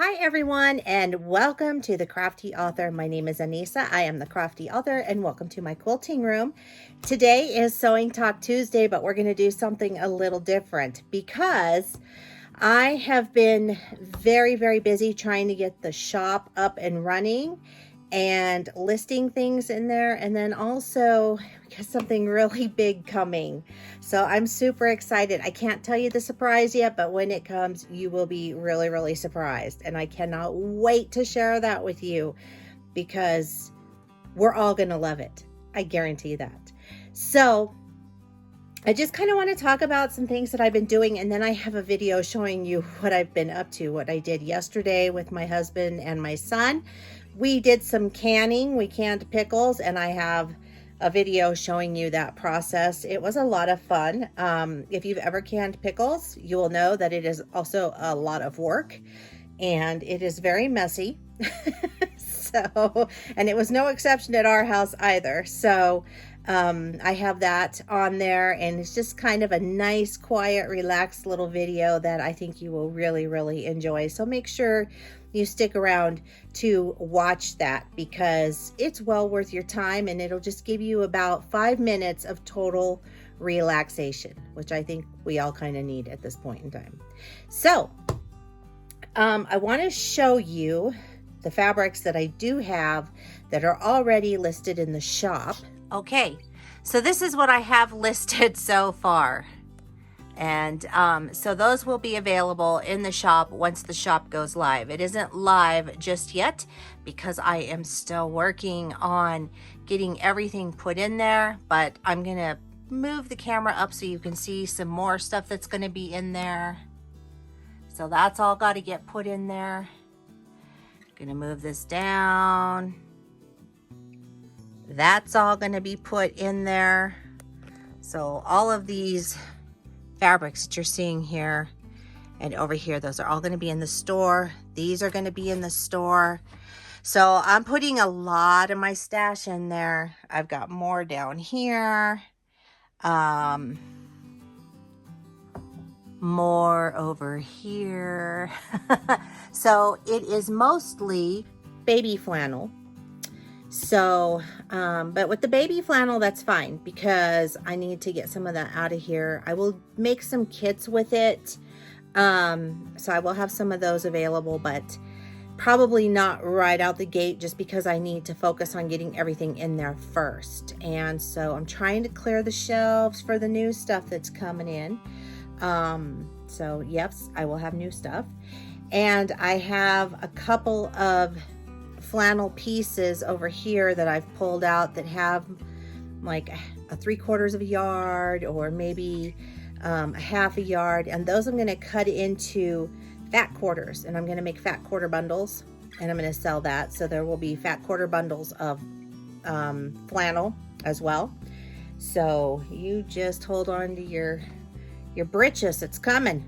Hi everyone, and welcome to the Crafty Author. My name is Anissa. I am the Crafty Author, and welcome to my quilting room. Today is Sewing Talk Tuesday, but we're going to do something a little different because I have been very busy trying to get the shop up and running and listing things in there, and then also because something really big coming. So I'm super excited. I can't tell you the surprise yet, but when it comes, you will be really surprised. And I cannot wait to share that with you because we're all gonna love it. I guarantee that. So I just kind of want to talk about some things that I've been doing, and then I have a video showing you what I've been up to, what I did yesterday with my husband and my son. We did some canning. We canned pickles, and I have a video showing you that process. It was a lot of fun. If you've ever canned pickles, you will know that it is also a lot of work, and it is very messy. And it was no exception at our house either. So I have that on there, and it's just kind of a nice, quiet, relaxed little video that I think you will really enjoy. So make sure you stick around to watch that because it's well worth your time, and it'll just give you about 5 minutes of total relaxation, which I think we all kind of need at this point in time. So I want to show you the fabrics that I do have that are already listed in the shop. Okay, so this is what I have listed so far. And so those will be available in the shop once the shop goes live. It isn't live just yet because I am still working on getting everything put in there, but I'm gonna move the camera up so you can see some more stuff that's gonna be in there. So that's all got to get put in there. Gonna move this down. That's all gonna be put in there. So all of these fabrics that you're seeing here and over here, those are all going to be in the store. These are going to be in the store. So I'm putting a lot of my stash in there. I've got more down here, more over here. So it is mostly baby flannel. So, but with the baby flannel, that's fine because I need to get some of that out of here. I will make some kits with it. So I will have some of those available, but probably not right out the gate just because I need to focus on getting everything in there first. And so I'm trying to clear the shelves for the new stuff that's coming in. So yes, I will have new stuff. And I have a couple of flannel pieces over here that I've pulled out that have like a 3/4 of a yard or maybe a 1/2 a yard, and those I'm going to cut into fat quarters, and I'm going to make fat quarter bundles, and I'm going to sell that. So there will be fat quarter bundles of flannel as well. So you just hold on to your britches, it's coming.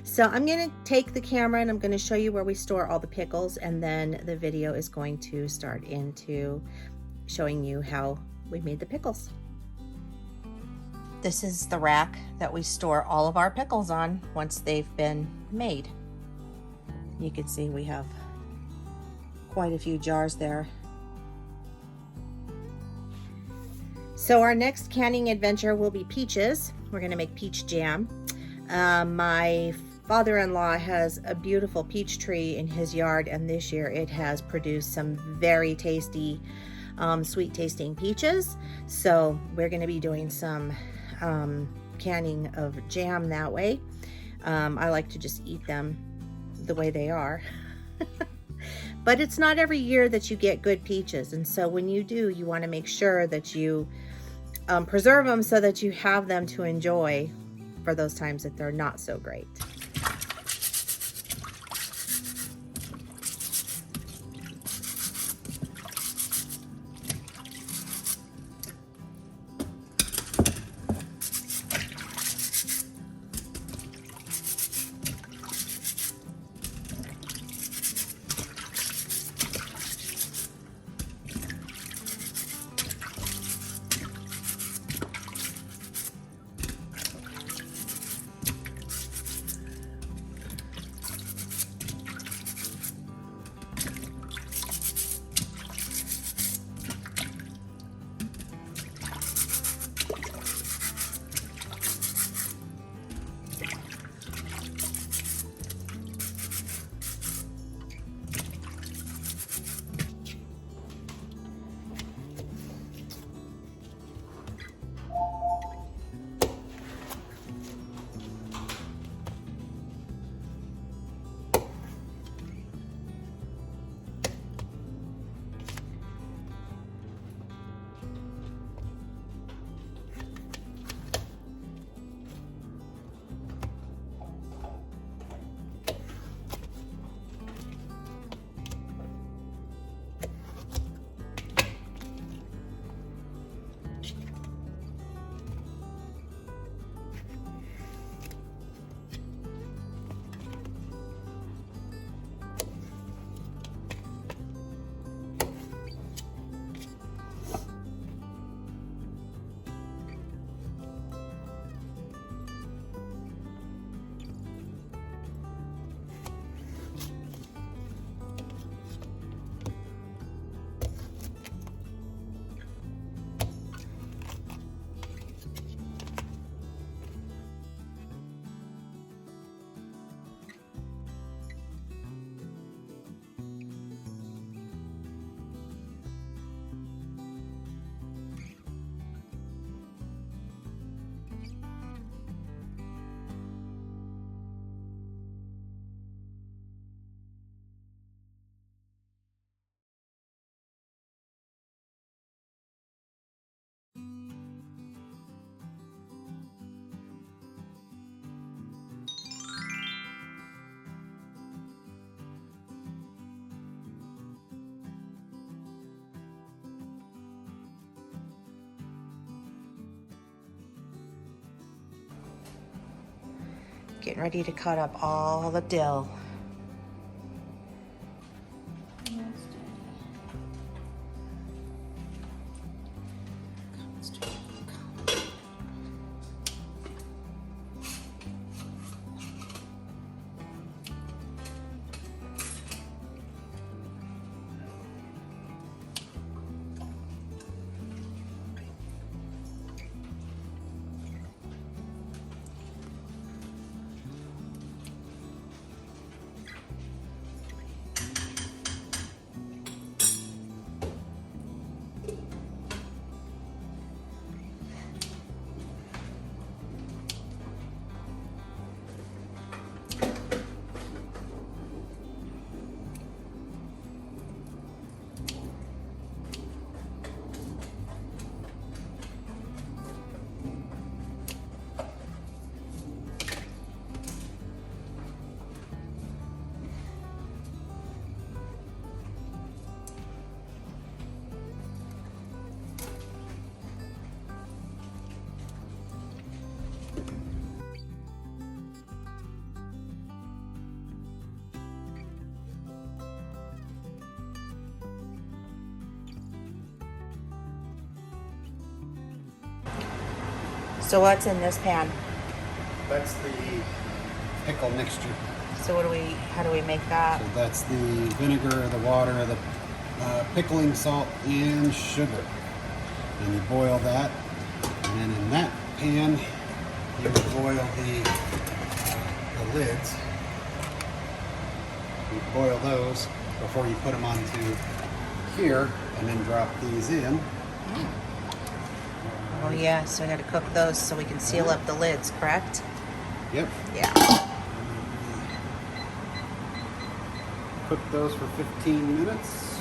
So I'm going to take the camera and I'm going to show you where we store all the pickles, and then the video is going to start into showing you how we made the pickles. This is the rack that we store all of our pickles on once they've been made. You can see we have quite a few jars there. So our next canning adventure will be peaches. We're going to make peach jam. My father-in-law has a beautiful peach tree in his yard, and this year it has produced some very tasty, sweet tasting peaches. So we're going to be doing some canning of jam that way. I like to just eat them the way they are. But it's not every year that you get good peaches, and so when you do, you want to make sure that you preserve them so that you have them to enjoy for those times that they're not so great. Getting ready to cut up all the dill. So what's in this pan? That's the pickle mixture. So how do we make that? So that's the vinegar, the water, the pickling salt, and sugar. And you boil that. And then in that pan, you boil the lids. You boil those before you put them onto here, and then drop these in. Oh yeah, so I gotta cook those so we can seal up the lids, correct? Yep. Yeah. Cook those for 15 minutes.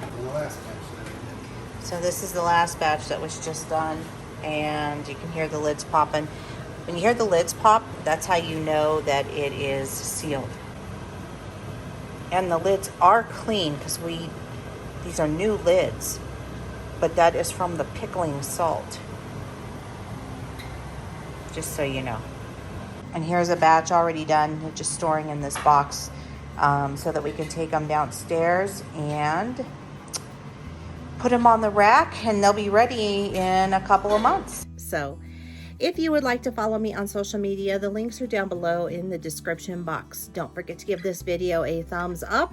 And the last batch that I did. So this is the last batch that was just done, and you can hear the lids popping. When you hear the lids pop, that's how you know that it is sealed. And the lids are clean because these are new lids. But that is from the pickling salt. Just so you know. And here's a batch already done, just storing in this box so that we can take them downstairs and put them on the rack, and they'll be ready in a couple of months. So if you would like to follow me on social media, the links are down below in the description box. Don't forget to give this video a thumbs up.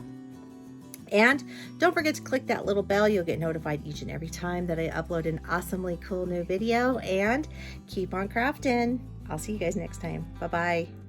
And don't forget to click that little bell. You'll get notified each and every time that I upload an awesomely cool new video. And keep on crafting. I'll see you guys next time. Bye-bye.